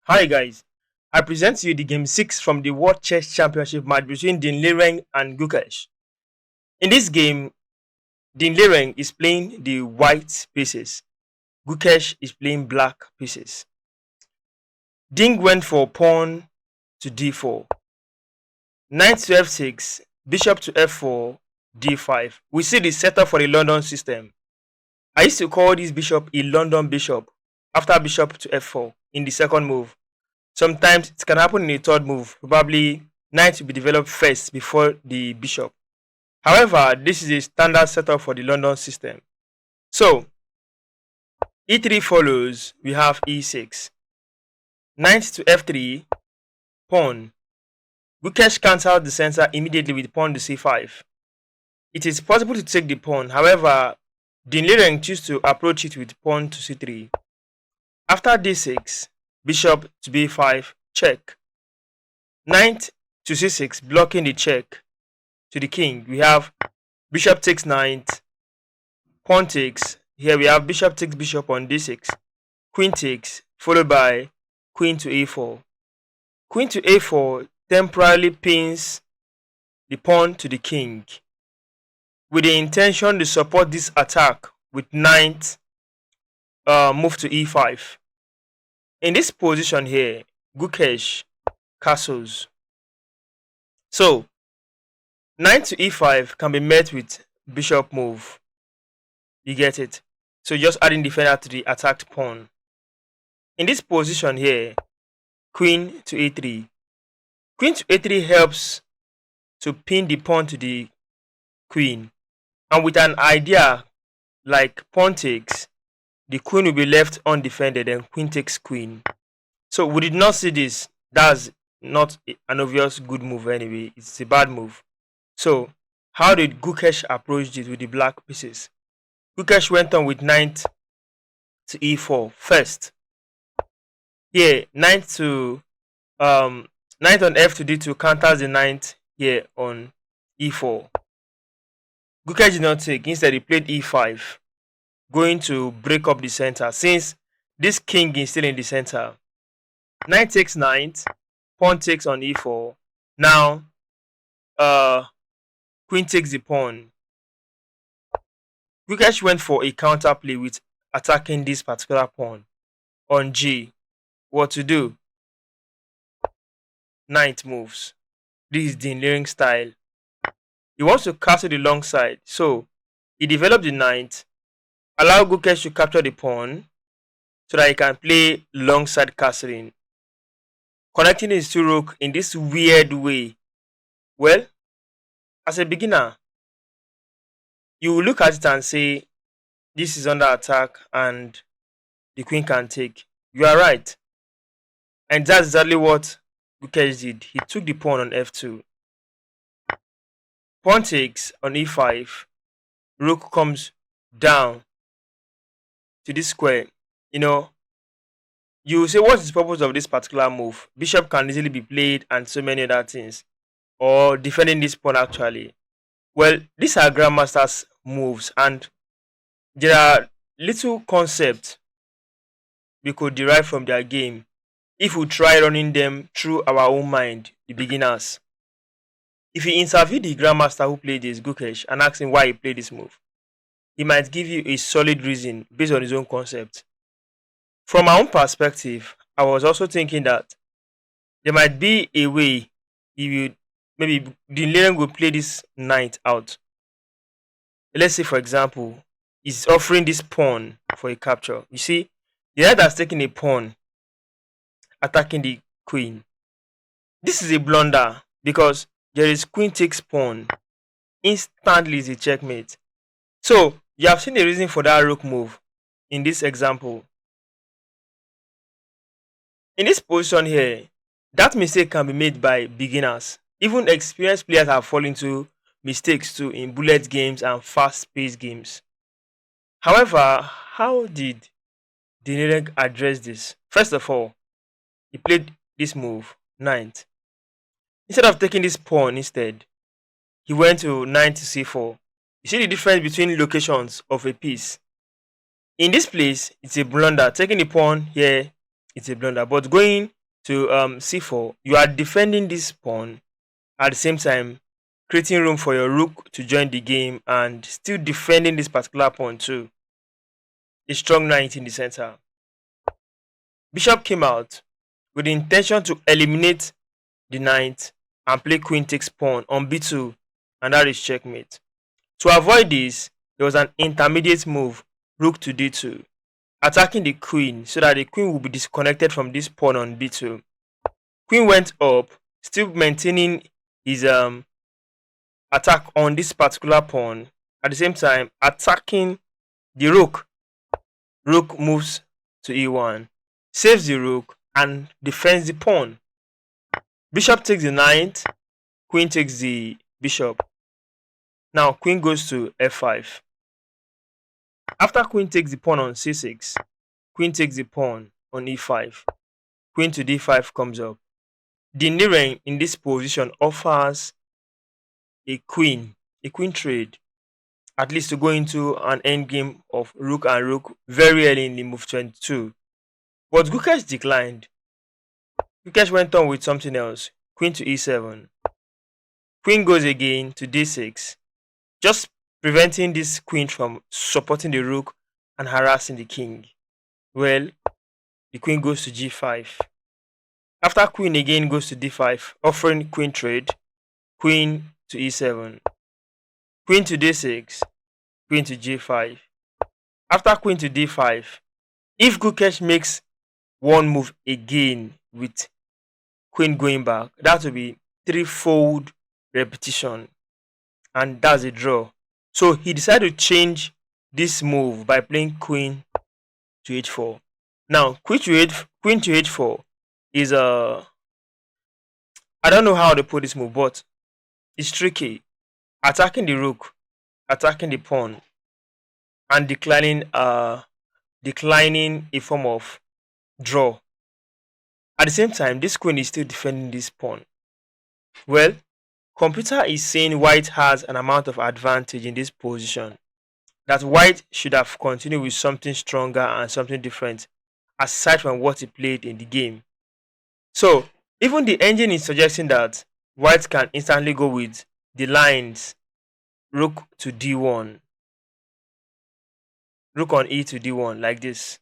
Hi guys, I present to you the game 6 from the World Chess Championship match between Din Lireng and Gukesh. In this game, Din Lireng is playing the white pieces, Gukesh is playing black pieces. Ding went for pawn to d4, knight to f6, bishop to f4, d5. We see the setup for the London system. I used to call this bishop a London bishop after bishop to f4 in the second move. Sometimes it can happen in the third move. Probably knight will be developed first before the bishop. However, this is a standard setup for the London system. So, e3 follows, we have e6. Knight to f3, pawn. Gukesh cancels the center immediately with pawn to c5. It is possible to take the pawn. However, Din Lireng chooses to approach it with pawn to c3. After d6, bishop to b5, check. Knight to c6, blocking the check to the king. We have bishop takes knight, pawn takes. Here we have bishop takes bishop on d6, queen takes, followed by queen to a4. Queen to a4 temporarily pins the pawn to the king with the intention to support this attack with knight move to e5. In this position here, Gukesh castles. So, knight to e5 can be met with bishop move. You get it? So just adding defender to the attacked pawn. In this position here, queen to a3. Queen to a3 helps to pin the pawn to the queen. And with an idea like pawn takes, the queen will be left undefended and queen takes queen. So we did not see this. That's not an obvious good move anyway. It's a bad move. So how did Gukesh approach this with the black pieces? Gukesh went on with knight to e4 first. Here, knight on f to d2 counters the knight here on e4. Gukesh did not take. Instead, he played e5, going to break up the center since this king is still in the center. Knight takes knight, pawn takes on e4. Now, queen takes the pawn. Gukesh went for a counterplay with attacking this particular pawn on g. What to do? Knight moves. This is the Din style. He wants to castle the long side, so he developed the knight, allow Gukesh to capture the pawn so that he can play long side castling, connecting his two rook in this weird way. Well, as a beginner, you will look at it and say this is under attack and the queen can take. You are right. And that's exactly what Gukesh did. He took the pawn on f2. Pawn takes on e5. Rook comes down to this square. You say, what's the purpose of this particular move? Bishop can easily be played and so many other things. Or defending this pawn actually. Well, these are grandmaster's moves and there are little concepts we could derive from their game if we try running them through our own mind, the beginners. If you interview the grandmaster who played this, Gukesh, and ask him why he played this move, he might give you a solid reason based on his own concept. From my own perspective, I was also thinking that there might be a way he would maybe Din Lireng will play this knight out. Let's say, for example, he's offering this pawn for a capture. You see, the knight has taken a pawn, attacking the queen. This is a blunder because there is queen takes pawn. Instantly is a checkmate. So you have seen the reason for that rook move in this example. In this position here, that mistake can be made by beginners. Even experienced players have fallen into mistakes too in bullet games and fast-paced games. However, how did Din Lireng address this? First of all, he played this move, knight. Instead of taking this pawn instead, he went to knight to c4. You see the difference between locations of a piece. In this place, it's a blunder. Taking the pawn here it's a blunder. But going to c4, you are defending this pawn at the same time creating room for your rook to join the game and still defending this particular pawn too. A strong knight in the center. Bishop came out with the intention to eliminate the knight and play queen takes pawn on b2, and that is checkmate. To avoid this, there was an intermediate move, rook to d2, attacking the queen so that the queen will be disconnected from this pawn on b2. Queen went up, still maintaining his attack on this particular pawn, at the same time attacking the rook. Rook moves to e1, saves the rook and defends the pawn. Bishop takes the knight, queen takes the bishop. Now queen goes to f5. After queen takes the pawn on c6, queen takes the pawn on e5. Queen to d5 comes up. Din Liren in this position offers a queen trade, at least to go into an endgame of rook and rook very early in the move 22. But Gukesh declined. Gukesh went on with something else. Queen to e7. Queen goes again to d6, just preventing this queen from supporting the rook and harassing the king. Well, the queen goes to g5. After queen again goes to d5, offering queen trade. Queen to e7. Queen to d6. Queen to g5. After queen to d5, if Gukesh makes one move again with queen going back, that will be threefold repetition, and that's a draw. So he decided to change this move by playing queen to h4. Now queen to h4 is I don't know how to put this move, but it's tricky. Attacking the rook, attacking the pawn, and declining a form of draw. At the same time, this queen is still defending this pawn. Well, computer is saying white has an amount of advantage in this position, that white should have continued with something stronger and something different aside from what he played in the game. So even the engine is suggesting that white can instantly go with the lines rook to d1, rook on e to d1 like this,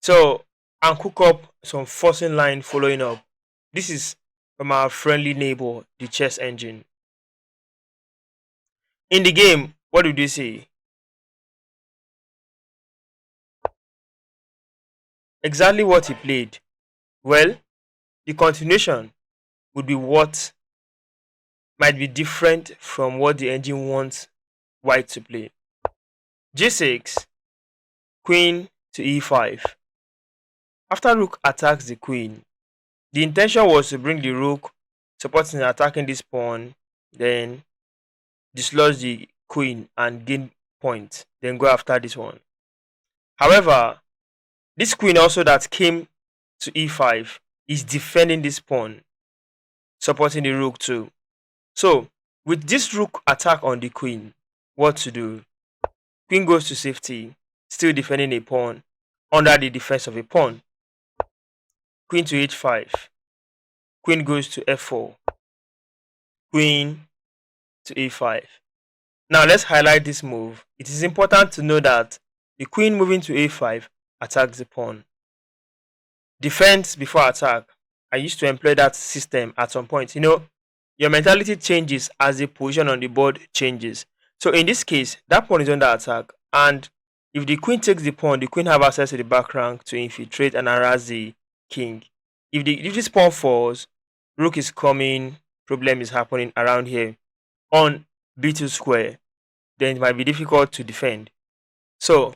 so, and cook up some forcing line following up. This is from our friendly neighbor, the chess engine. In the game, what did you say? Exactly what he played. Well, the continuation would be what might be different from what the engine wants white to play. g6, queen to e5. After rook attacks the queen, the intention was to bring the rook, supporting and attacking this pawn, then dislodge the queen and gain point, then go after this one. However, this queen also that came to e5 is defending this pawn, supporting the rook too. So with this rook attack on the queen, what to do? Queen goes to safety, still defending a pawn under the defense of a pawn. Queen to h5. Queen goes to f4. Queen to a5. Now let's highlight this move. It is important to know that the queen moving to a5 attacks the pawn. Defense before attack. I used to employ that system at some point. Your mentality changes as the position on the board changes. So in this case, that pawn is under attack, and if the queen takes the pawn, the queen have access to the back rank to infiltrate and harass the king. If this pawn falls, rook is coming, problem is happening around here on b2 square, then it might be difficult to defend. So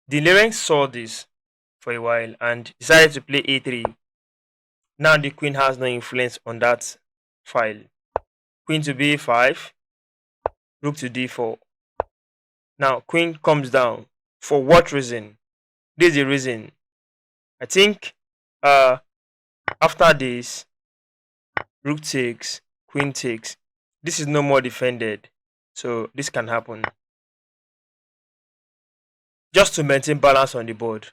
Din Liren saw this for a while and decided to play a3. Now the queen has no influence on that file. Queen to b5, rook to d4. Now queen comes down. For what reason? This is the reason. I think after this, rook takes, queen takes. This is no more defended, so this can happen just to maintain balance on the board.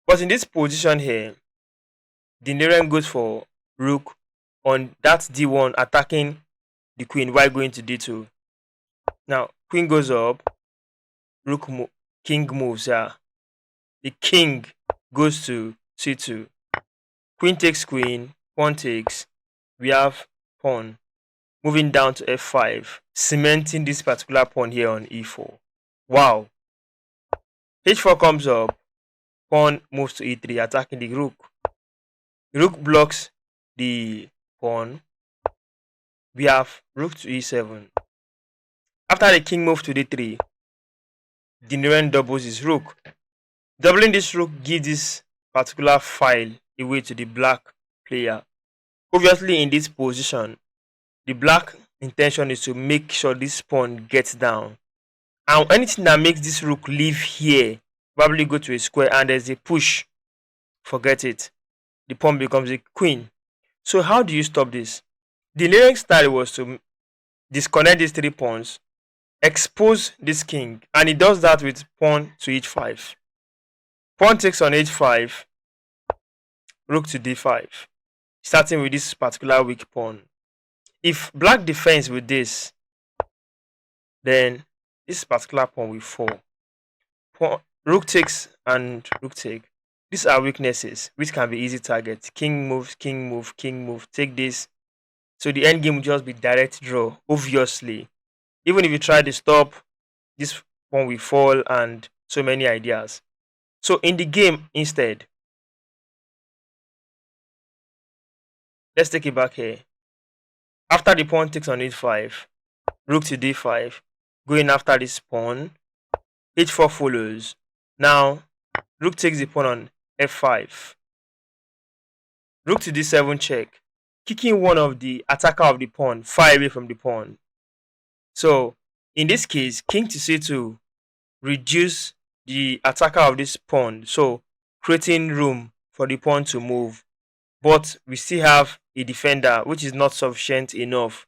But in this position here, the Naren goes for rook on that d1, attacking the queen while going to d2. Now queen goes up, king moves. Yeah, the king goes to c2. Queen takes queen, pawn takes. We have pawn moving down to f5, cementing this particular pawn here on e4. Wow. h4 comes up, pawn moves to e3, attacking the rook. Rook blocks the pawn. We have rook to e7. After the king moves to d3, the Naren doubles his rook. Doubling this rook gives this particular file away to the black player. Obviously, in this position, the black intention is to make sure this pawn gets down. And anything that makes this rook leave here, probably go to a square, and there's a push, forget it. The pawn becomes a queen. So how do you stop this? The Naren style was to disconnect these three pawns, expose this king, and he does that with pawn to h5. Pawn takes on h5, rook to d5, starting with this particular weak pawn. If black defends with this, then this particular pawn will fall. Rook takes and rook take. These are weaknesses which can be easy targets. King moves, king move, king move. Take this. So the end game will just be direct draw, obviously. Even if you try to stop, this pawn will fall, and so many ideas. So in the game, instead, let's take it back here. After the pawn takes on h5, rook to d5, going after this pawn, h4 follows. Now, rook takes the pawn on f5. Rook to d7 check, kicking one of the attacker of the pawn far away from the pawn. So, in this case, king to c2 reduce the attacker of this pawn, so creating room for the pawn to move. But we still have a defender which is not sufficient enough.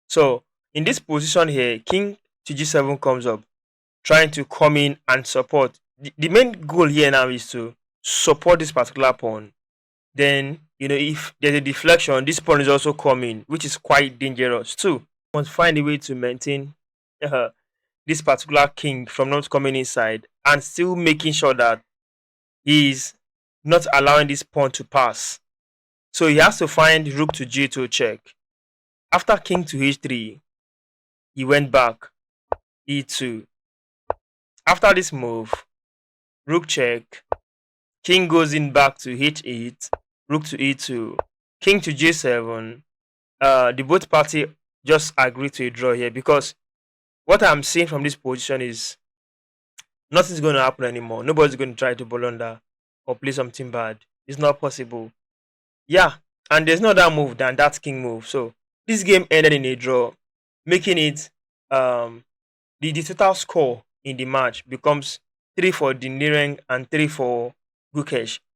So, in this position here, king to g7 comes up, trying to come in and support. The main goal here now is to support this particular pawn. Then, if there's a deflection, this pawn is also coming, which is quite dangerous too. Must find a way to maintain this particular king from not coming inside, and still making sure that he's not allowing this pawn to pass. So he has to find rook to g2 check. After king to h3, he went back, e2. After this move, rook check, king goes in back to h8, rook to e2, king to j7. The both party just agree to a draw here, because what I'm seeing from this position is nothing's going to happen anymore. Nobody's going to try to blunder or play something bad. It's not possible. Yeah, and there's no other move than that king move. So this game ended in a draw, making it the total score in the match becomes 3 for Dinireng and 3 for Gukesh.